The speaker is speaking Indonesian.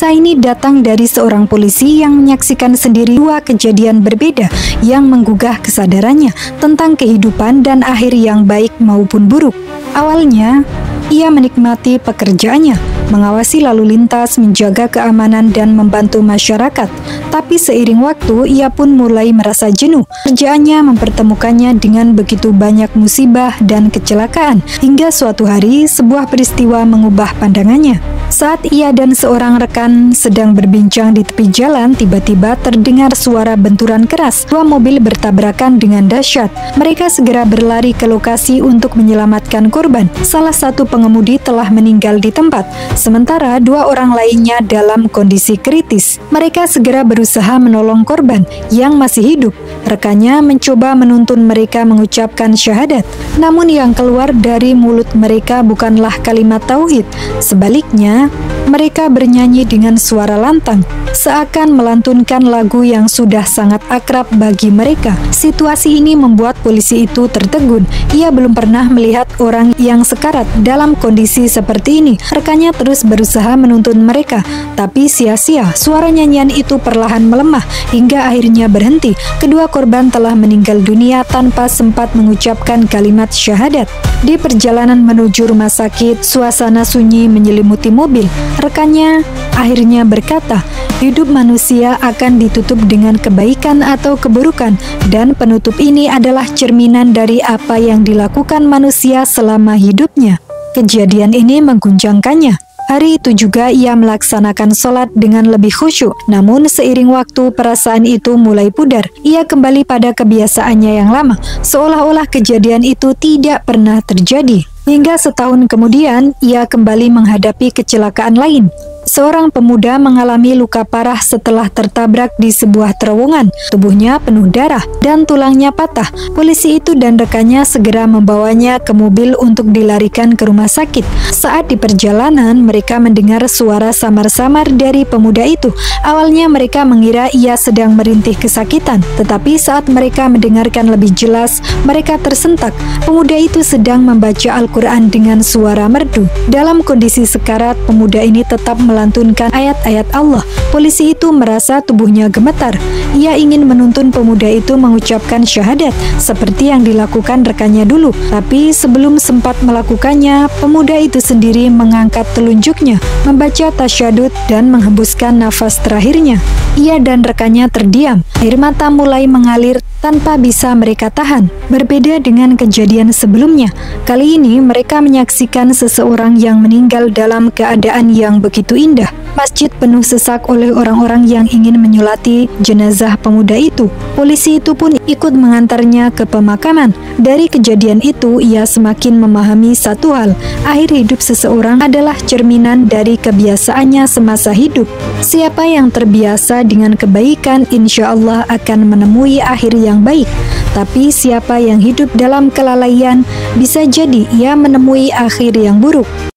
Kisah ini datang dari seorang polisi yang menyaksikan sendiri dua kejadian berbeda yang menggugah kesadarannya tentang kehidupan dan akhir yang baik maupun buruk. Awalnya, ia menikmati pekerjaannya, mengawasi lalu lintas, menjaga keamanan, dan membantu masyarakat. Tapi seiring waktu, ia pun mulai merasa jenuh. Kerjaannya mempertemukannya dengan begitu banyak musibah dan kecelakaan, hingga suatu hari sebuah peristiwa mengubah pandangannya. Saat ia dan seorang rekan sedang berbincang di tepi jalan, tiba-tiba terdengar suara benturan keras. Dua mobil bertabrakan dengan dahsyat. Mereka segera berlari ke lokasi untuk menyelamatkan korban. Salah satu pengemudi telah meninggal di tempat, sementara dua orang lainnya dalam kondisi kritis. Mereka segera berusaha menolong korban yang masih hidup. Rekannya mencoba menuntun mereka mengucapkan syahadat, namun yang keluar dari mulut mereka bukanlah kalimat tauhid. Sebaliknya, mereka bernyanyi dengan suara lantang, seakan melantunkan lagu yang sudah sangat akrab bagi mereka. Situasi ini membuat polisi itu tertegun. Ia belum pernah melihat orang yang sekarat dalam kondisi seperti ini. Rekannya terus berusaha menuntun mereka, tapi sia-sia. Suara nyanyian itu perlahan melemah hingga akhirnya berhenti. Kedua korban telah meninggal dunia tanpa sempat mengucapkan kalimat syahadat. Di perjalanan menuju rumah sakit, suasana sunyi menyelimuti mobil. Rekannya akhirnya berkata, hidup manusia akan ditutup dengan kebaikan atau keburukan, dan penutup ini adalah cerminan dari apa yang dilakukan manusia selama hidupnya. Kejadian ini mengguncangkannya. Hari itu juga ia melaksanakan sholat dengan lebih khusyuk. Namun seiring waktu perasaan itu mulai pudar. Ia kembali pada kebiasaannya yang lama, seolah-olah kejadian itu tidak pernah terjadi. Hingga setahun kemudian, ia kembali menghadapi kecelakaan lain. Seorang pemuda mengalami luka parah setelah tertabrak di sebuah terowongan. Tubuhnya penuh darah dan tulangnya patah. Polisi itu dan rekannya segera membawanya ke mobil untuk dilarikan ke rumah sakit. Saat di perjalanan, mereka mendengar suara samar-samar dari pemuda itu. Awalnya mereka mengira ia sedang merintih kesakitan, tetapi saat mereka mendengarkan lebih jelas, mereka tersentak. Pemuda itu sedang membaca Al-Quran dengan suara merdu. Dalam kondisi sekarat, pemuda ini tetap melantunkan ayat-ayat Allah. Polisi itu merasa tubuhnya gemetar. Ia ingin menuntun pemuda itu mengucapkan syahadat seperti yang dilakukan rekannya dulu. Tapi sebelum sempat melakukannya, pemuda itu sendiri mengangkat telunjuknya, membaca tasyahud dan menghembuskan nafas terakhirnya. Ia dan rekannya terdiam. Air mata mulai mengalir tanpa bisa mereka tahan. Berbeda dengan kejadian sebelumnya, kali ini mereka menyaksikan seseorang yang meninggal dalam keadaan yang begitu indah. Masjid penuh sesak oleh orang-orang yang ingin menyolati jenazah pemuda itu. Polisi itu pun ikut mengantarnya ke pemakaman. Dari kejadian itu, ia semakin memahami satu hal. Akhir hidup seseorang adalah cerminan dari kebiasaannya semasa hidup. Siapa yang terbiasa dengan kebaikan, insya Allah akan menemui akhir yang baik. Tapi siapa yang hidup dalam kelalaian, bisa jadi ia menemui akhir yang buruk.